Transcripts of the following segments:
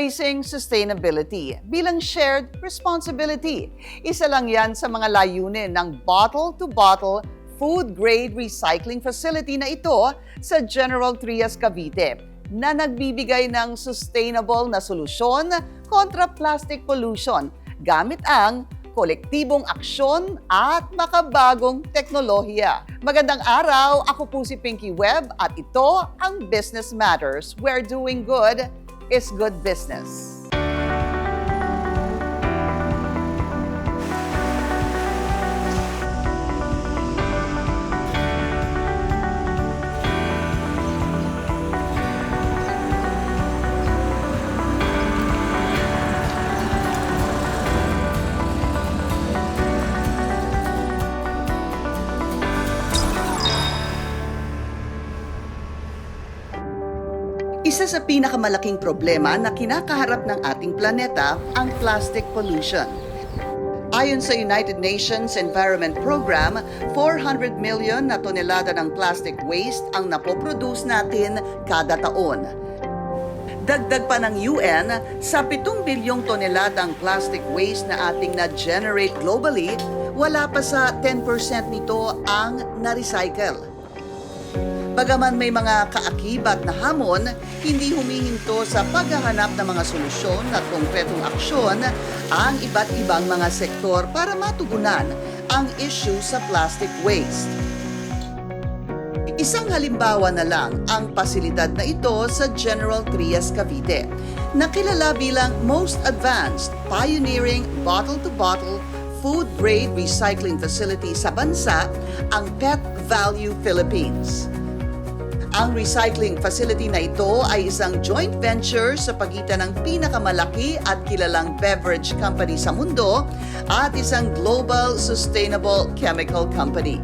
embracing sustainability bilang shared responsibility. Isa lang yan sa mga layunin ng bottle-to-bottle food-grade recycling facility na ito sa General Trias, Cavite, na nagbibigay ng sustainable na solusyon kontra plastic pollution gamit ang kolektibong aksyon at makabagong teknolohiya. Magandang araw, ako po si Pinky Webb at ito ang Business Matters, where doing good is good business. Isa sa pinakamalaking problema na kinakaharap ng ating planeta ang plastic pollution. Ayon sa United Nations Environment Program, 400 million na tonelada ng plastic waste ang napoproduce natin kada taon. Dagdag pa ng UN, sa 7 bilyong toneladang plastic waste na ating na-generate globally, wala pa sa 10% nito ang na-recycle. Bagaman may mga kaakibat na hamon, hindi humihinto sa paghahanap ng mga solusyon at konkretong aksyon ang iba't ibang mga sektor para matugunan ang issue sa plastic waste. Isang halimbawa na lang ang pasilidad na ito sa General Trias, Cavite, na kilala bilang most advanced pioneering bottle-to-bottle food-grade recycling facility sa bansa, ang Pet Value Philippines. Ang recycling facility na ito ay isang joint venture sa pagitan ng pinakamalaki at kilalang beverage company sa mundo at isang global sustainable chemical company.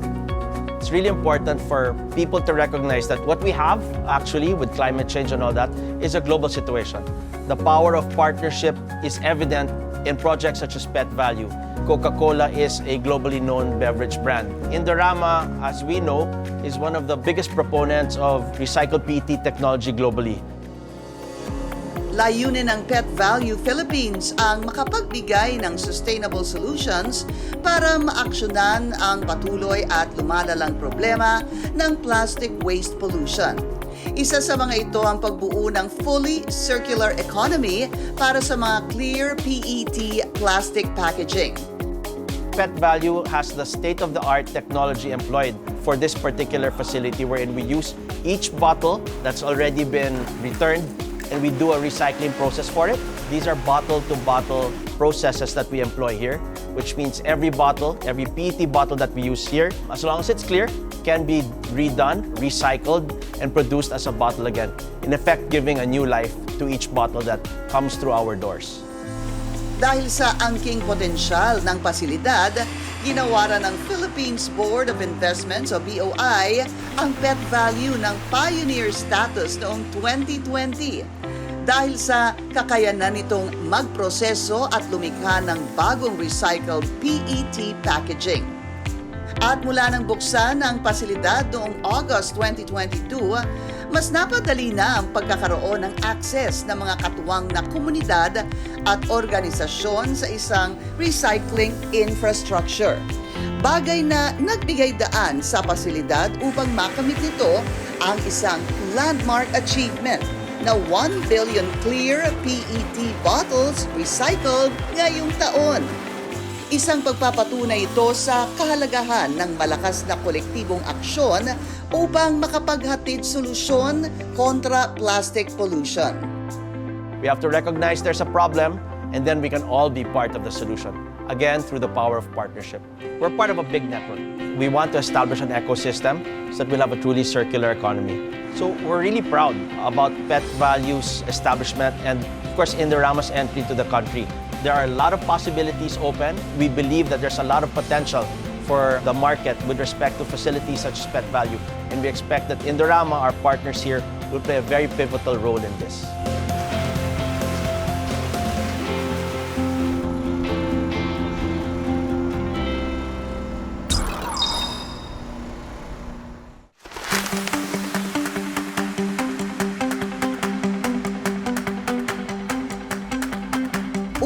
It's really important for people to recognize that what we have actually with climate change and all that is a global situation. The power of partnership is evident in projects such as Pet Value. Coca-Cola is a globally known beverage brand. Indorama, as we know, is one of the biggest proponents of recycled PET technology globally. Layunin ng Pet Value Philippines ang makapagbigay ng sustainable solutions para maaksyonan ang patuloy at lumalalang problema ng plastic waste pollution. Isa sa mga ito ang pagbuo ng fully circular economy para sa mga clear PET plastic packaging. Pet Value has the state-of-the-art technology employed for this particular facility wherein we use each bottle that's already been returned and we do a recycling process for it. These are bottle-to-bottle processes that we employ here, which means every bottle, every PET bottle that we use here, as long as it's clear, can be redone, recycled, and produced as a bottle again, in effect giving a new life to each bottle that comes through our doors. Dahil sa angking potensyal ng pasilidad, ginawaran ng Philippines Board of Investments o BOI ang Pet Value ng Pioneer status noong 2020 dahil sa kakayanan nitong magproseso at lumikha ng bagong recycled PET packaging. At mula nang buksan ang pasilidad noong August 2022, mas napadali na ang pagkakaroon ng access ng mga katuwang na komunidad at organisasyon sa isang recycling infrastructure. Bagay na nagbigay daan sa pasilidad upang makamit nito ang isang landmark achievement na 1 billion clear PET bottles recycled ngayong taon. Isang pagpapatunay ito sa kahalagahan ng malakas na kolektibong aksyon upang makapaghatid solusyon kontra plastic pollution. We have to recognize there's a problem and then we can all be part of the solution. Again, through the power of partnership. We're part of a big network. We want to establish an ecosystem so that we'll have a truly circular economy. So we're really proud about Pet Value's establishment and, of course, Indorama's entry to the country. There are a lot of possibilities open. We believe that there's a lot of potential for the market with respect to facilities such as Pet Value. And we expect that Indorama, our partners here, will play a very pivotal role in this.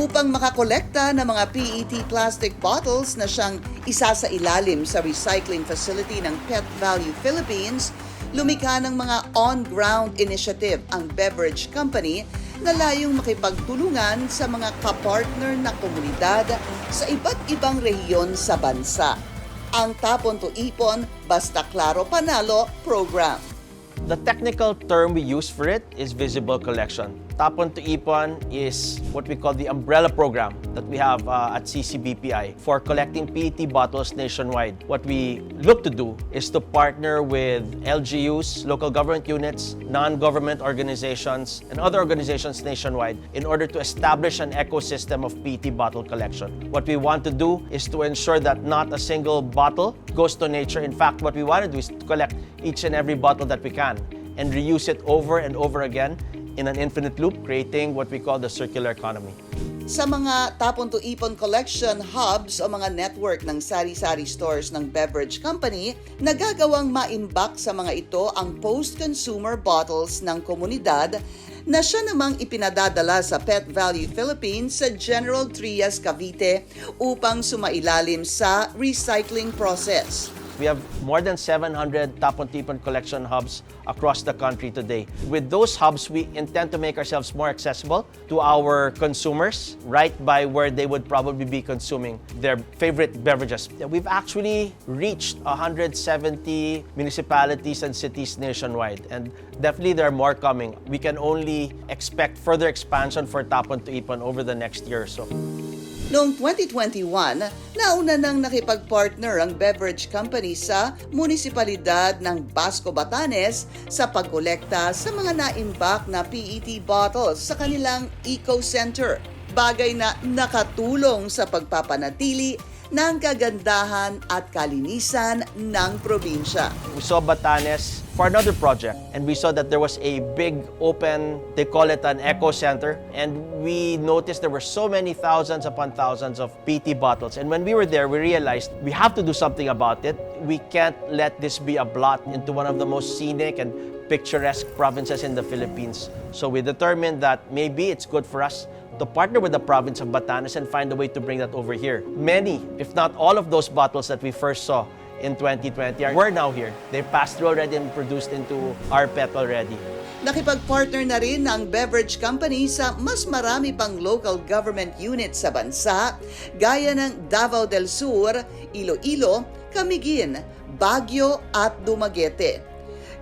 upang makakolekta ng mga PET plastic bottles na siyang isa sa ilalim sa recycling facility ng Pet Value Philippines, lumikha ng mga on-ground initiative ang beverage company na layong makipagtulungan sa mga kapartner na komunidad sa iba't ibang rehiyon sa bansa. Ang Tapon to Ipon, Basta Klaro Panalo program. The technical term we use for it is visible collection. Tapon to Ipon is what we call the umbrella program that we have at CCBPI for collecting PET bottles nationwide. What we look to do is to partner with LGUs, local government units, non-government organizations, and other organizations nationwide in order to establish an ecosystem of PET bottle collection. What we want to do is to ensure that not a single bottle goes to nature. In fact, what we want to do is to collect each and every bottle that we can and reuse it over and over again in an infinite loop, creating what we call the circular economy. Sa mga Tapon to Ipon collection hubs o mga network ng sari-sari stores ng beverage company, nagagawang maimbak sa mga ito ang post-consumer bottles ng komunidad na siya namang ipinadadala sa Pet Value Philippines sa General Trias, Cavite upang sumailalim sa recycling process. We have more than 700 Tapon to Ipon collection hubs across the country today. With those hubs, we intend to make ourselves more accessible to our consumers right by where they would probably be consuming their favorite beverages. We've actually reached 170 municipalities and cities nationwide, and definitely there are more coming. We can only expect further expansion for Tapon to Ipon over the next year or so. Noong 2021, nauna nang nakipag-partner ang beverage company sa munisipalidad ng Basco, Batanes sa pagkolekta sa mga naimbak na PET bottles sa kanilang eco-center. Bagay na nakatulong sa pagpapanatili ng kagandahan at kalinisan ng probinsya. We saw Batanes for another project, and we saw that there was a big open, they call it an eco center, and we noticed there were so many thousands upon thousands of PET bottles. And when we were there, we realized we have to do something about it. We can't let this be a blot into one of the most scenic and picturesque provinces in the Philippines. So we determined that maybe it's good for us to partner with the province of Batanes and find a way to bring that over here. Many, if not all of those bottles that we first saw in 2020 were now here. They passed through already and produced into our PET already. Nakipag-partner na rin ang beverage company sa mas marami pang local government units sa bansa, gaya ng Davao del Sur, Iloilo, Camiguin, Baguio at Dumaguete.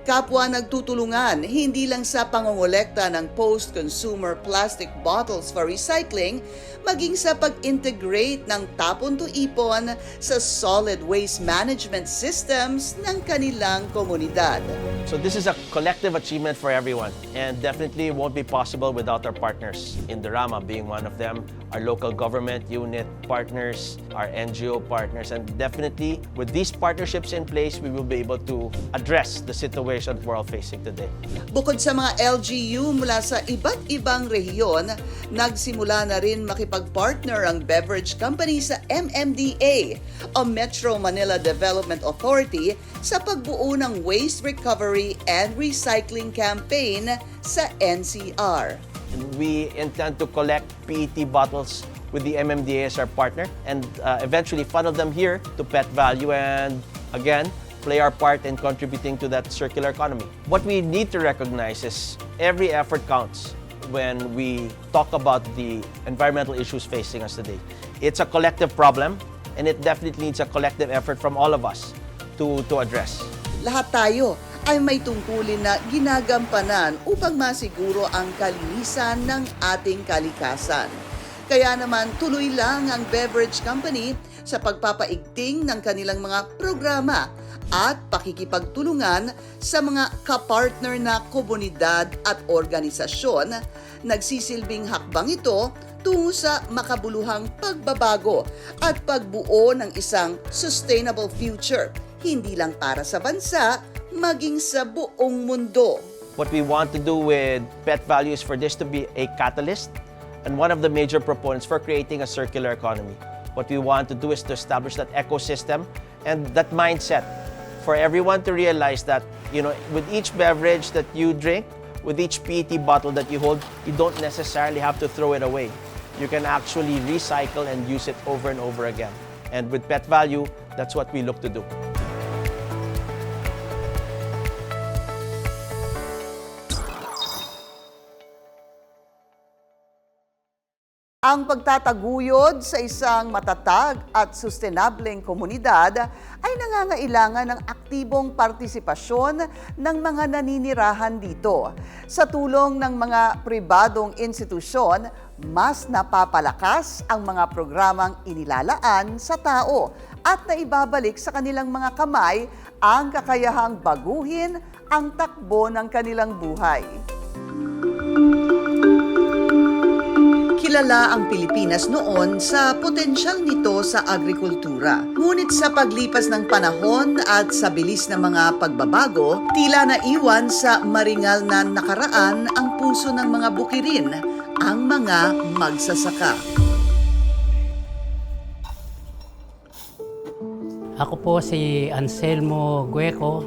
Kapwa nagtutulungan hindi lang sa pangongolekta ng post-consumer plastic bottles for recycling, maging sa pag-integrate ng Tapon to Ipon sa solid waste management systems ng kanilang komunidad. So this is a collective achievement for everyone, and definitely won't be possible without our partners, Indorama being one of them, our local government unit partners, our NGO partners, and definitely with these partnerships in place, we will be able to address the situation we're all facing today. Bukod sa mga LGU mula sa iba't ibang rehiyon, nagsimula na rin makipag-partner ang beverage company sa MMDA o Metro Manila Development Authority sa pagbuo ng Waste Recovery and Recycling Campaign sa NCR. We intend to collect PET bottles with the MMDA as our partner and eventually funnel them here to Pet Value and again, play our part in contributing to that circular economy. What we need to recognize is every effort counts when we talk about the environmental issues facing us today. It's a collective problem and it definitely needs a collective effort from all of us to address. Lahat tayo ay may tungkulin na ginagampanan upang masiguro ang kalinisan ng ating kalikasan. Kaya naman tuloy lang ang beverage company sa pagpapaigting ng kanilang mga programa at pakikipagtulungan sa mga kapartner na komunidad at organisasyon. Nagsisilbing hakbang ito tungo sa makabuluhang pagbabago at pagbuo ng isang sustainable future, hindi lang para sa bansa, maging sa buong mundo. What we want to do with Pet Value is for this to be a catalyst and one of the major proponents for creating a circular economy. What we want to do is to establish that ecosystem and that mindset for everyone to realize that, with each beverage that you drink, with each PET bottle that you hold, you don't necessarily have to throw it away. you can actually recycle and use it over and over again. And with Pet Value, that's what we look to do. Ang pagtataguyod sa isang matatag at sustenableng komunidad ay nangangailangan ng aktibong partisipasyon ng mga naninirahan dito. Sa tulong ng mga pribadong institusyon, mas napapalakas ang mga programang inilalaan sa tao at naibabalik sa kanilang mga kamay ang kakayahang baguhin ang takbo ng kanilang buhay. Kilala ang Pilipinas noon sa potensyal nito sa agrikultura. Ngunit sa paglipas ng panahon at sa bilis ng mga pagbabago, tila naiwan sa maringal na nakaraan ang puso ng mga bukirin, ang mga magsasaka. Ako po si Anselmo Gueco.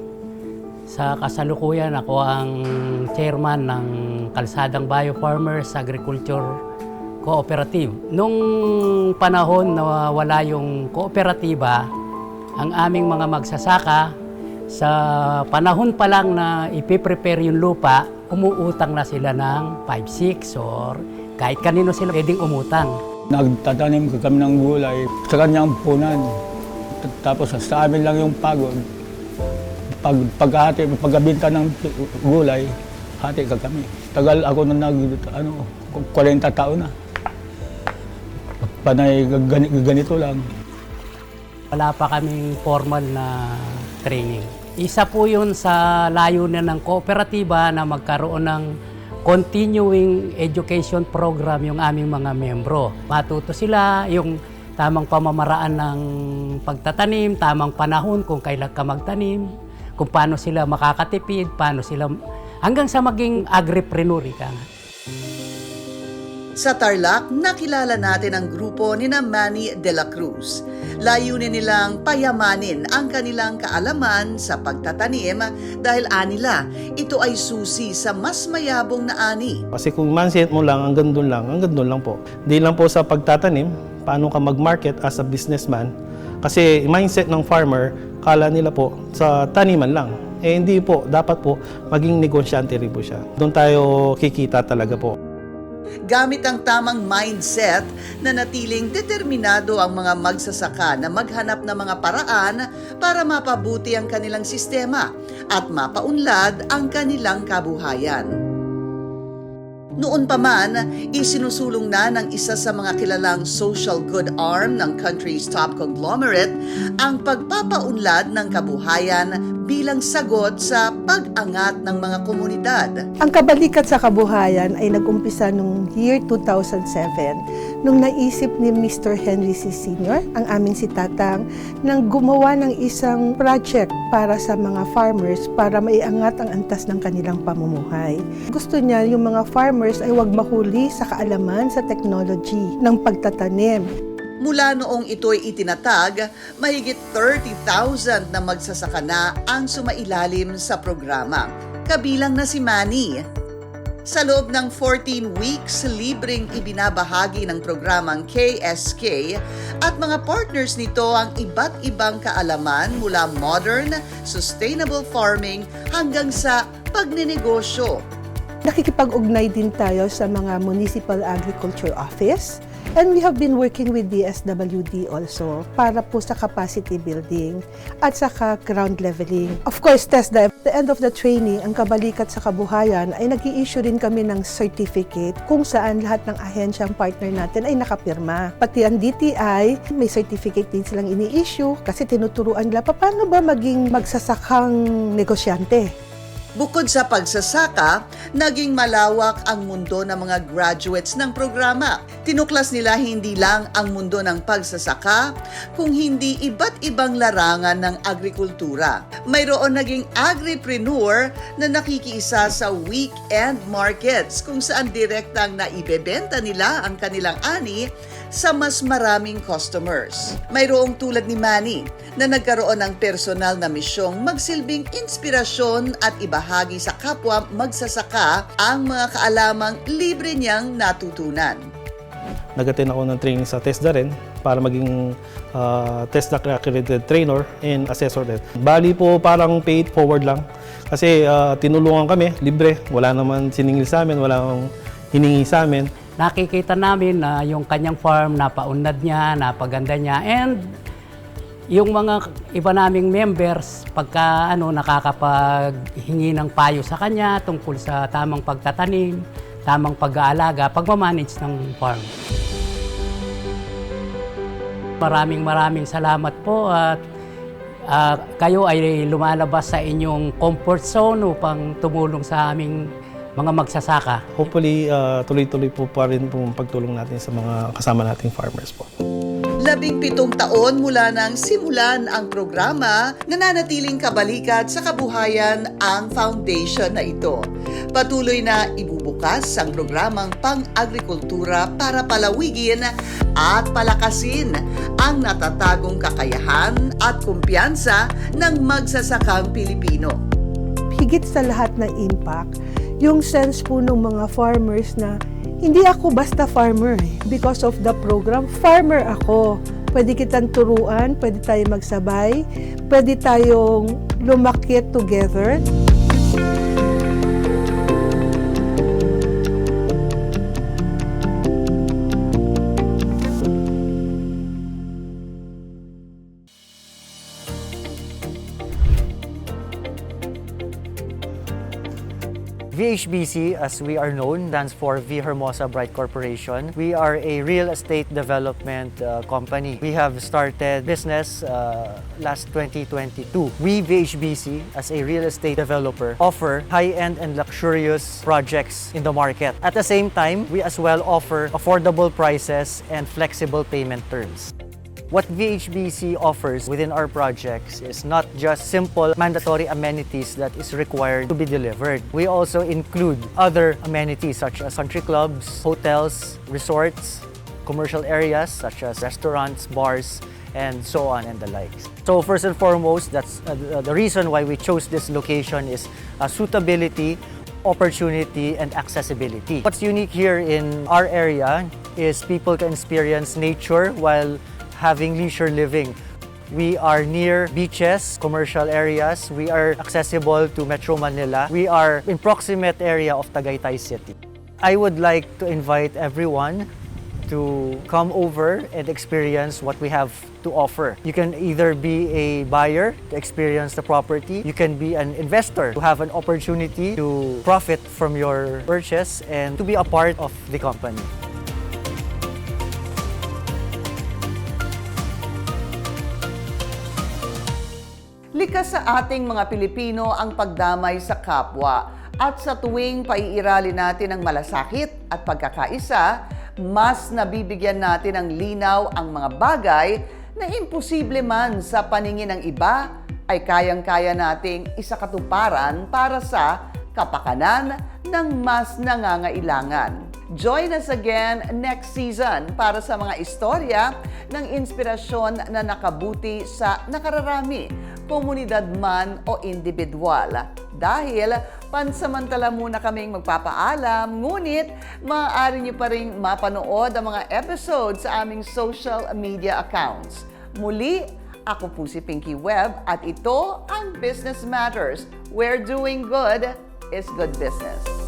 Sa kasalukuyan, ako ang chairman ng Kalsadang Biofarmers Agriculture Cooperative. Nung panahon na wala yung kooperatiba, ang aming mga magsasaka, sa panahon pa lang na ipiprepare yung lupa, umuutang na sila ng 5-6 or kahit kanino sila pwedeng umutang. Nagtatanim kami ng gulay sa kanyang punan. Tapos sa amin lang yung pagod. Pagkabinta ng gulay, hati ka kami. Tagal ako na 40 taon na. Panay ganito lang. Wala pa kaming formal na training. Isa po yun sa layunin ng kooperatiba na magkaroon ng continuing education program yung aming mga membro. Matuto sila yung tamang pamamaraan ng pagtatanim, tamang panahon kung kailan ka magtanim, kung paano sila makakatipid, paano sila hanggang sa maging agripreneur ka. Sa Tarlac, nakilala natin ang grupo ni Manny de la Cruz. Layunin nilang payamanin ang kanilang kaalaman sa pagtatanim dahil anila, ito ay susi sa mas mayabong na ani. Kasi kung mindset mo lang, hanggang doon lang po. Hindi lang po sa pagtatanim, paano ka mag-market as a businessman. Kasi mindset ng farmer, kala nila po sa taniman lang. Eh hindi po, dapat po maging negosyante rin po siya. Doon tayo kikita talaga po. Gamit ang tamang mindset, nanatiling determinado ang mga magsasaka na maghanap ng mga paraan para mapabuti ang kanilang sistema at mapaunlad ang kanilang kabuhayan. Noon pa man, isinusulong na ng isa sa mga kilalang social good arm ng country's top conglomerate ang pagpapaunlad ng kabuhayan bilang sagot sa pag-angat ng mga komunidad. Ang Kabalikat sa Kabuhayan ay nag-umpisa noong year 2007 nung naisip ni Mr. Henry C. Sr., ang aming si Tatang, nang gumawa ng isang project para sa mga farmers para maiangat ang antas ng kanilang pamumuhay. Gusto niya yung mga farmers ay huwag mahuli sa kaalaman sa technology ng pagtatanim. Mula noong ito'y itinatag, mahigit 30,000 na magsasaka na ang sumailalim sa programa. Kabilang na si Manny. Sa loob ng 14 weeks, libreng ibinabahagi ng programang KSK at mga partners nito ang iba't ibang kaalaman mula modern, sustainable farming hanggang sa pagnenegosyo. Nakikipag-ugnay din tayo sa mga Municipal Agriculture Office. And we have been working with DSWD also para po sa capacity building at saka ground leveling. Of course, TESDA, at the end of the training, ang Kabalikat sa Kabuhayan ay nag-i-issue rin kami ng certificate kung saan lahat ng ahensyang partner natin ay nakapirma. Pati ang DTI, may certificate din silang ini-issue kasi tinuturuan nila paano ba maging magsasakang negosyante. Bukod sa pagsasaka, naging malawak ang mundo ng mga graduates ng programa. Tinuklas nila hindi lang ang mundo ng pagsasaka, kung hindi iba't ibang larangan ng agrikultura. Mayroon naging agripreneur na nakikiisa sa weekend markets kung saan direktang naibebenta nila ang kanilang ani sa mas maraming customers. Mayroong tulad ni Manny na nagkaroon ng personal na misyong magsilbing inspirasyon at ibahagi sa kapwa magsasaka ang mga kaalamang libre niyang natutunan. Nag-attend ako ng training sa TESDA rin para maging TESDA accredited trainer and assessor din. Bali po parang paid forward lang kasi tinulungan kami, libre. Wala naman siningil sa amin, wala akong hiningi sa amin. Nakikita namin na yung kanyang farm, napaunlad niya, napaganda niya, and yung mga iba naming members, pagka nakakapaghingi ng payo sa kanya tungkol sa tamang pagtatanim, tamang pag-aalaga, pagmamanage ng farm. Maraming salamat po at kayo ay lumalabas sa inyong comfort zone upang tumulong sa aming mga magsasaka. Hopefully, tuloy-tuloy po pa rin po ang pagtulong natin sa mga kasama nating farmers po. 17 taon mula nang simulan ang programa, nananatiling kabalikat sa kabuhayan ang foundation na ito. Patuloy na ibubukas ang programang pang-agrikultura para palawigin at palakasin ang natatagong kakayahan at kumpiyansa ng magsasakang Pilipino. Higit sa lahat ng impact, yung sense po ng mga farmers na hindi ako basta farmer. Because of the program, farmer ako. Pwede kitang turuan, pwede tayo magsabay, pwede tayong lumaki together. VHBC, as we are known, stands for V. Hermosa Bright Corporation. We are a real estate development company. We have started business last 2022. We, VHBC, as a real estate developer, offer high-end and luxurious projects in the market. At the same time, we as well offer affordable prices and flexible payment terms. What VHBC offers within our projects is not just simple mandatory amenities that is required to be delivered. We also include other amenities such as country clubs, hotels, resorts, commercial areas such as restaurants, bars, and so on and the likes. So first and foremost, that's the reason why we chose this location is suitability, opportunity, and accessibility. What's unique here in our area is people can experience nature while having leisure living. We are near beaches, commercial areas. We are accessible to Metro Manila. We are in proximate area of Tagaytay City. I would like to invite everyone to come over and experience what we have to offer. You can either be a buyer to experience the property. You can be an investor to have an opportunity to profit from your purchase and to be a part of the company. Likas sa ating mga Pilipino ang pagdamay sa kapwa at sa tuwing paiirali natin ang malasakit at pagkakaisa, mas nabibigyan natin ng linaw ang mga bagay na imposible man sa paningin ng iba ay kayang-kaya nating isakatuparan para sa kapakanan ng mas nangangailangan. Join us again next season para sa mga istorya ng inspirasyon na nakabuti sa nakararami, komunidad man o individual. Dahil pansamantala muna kaming magpapaalam, ngunit maaari niyo pa ring mapanood ang mga episodes sa aming social media accounts. Muli, ako po si Pinky Webb at ito ang Business Matters, where doing good is good business.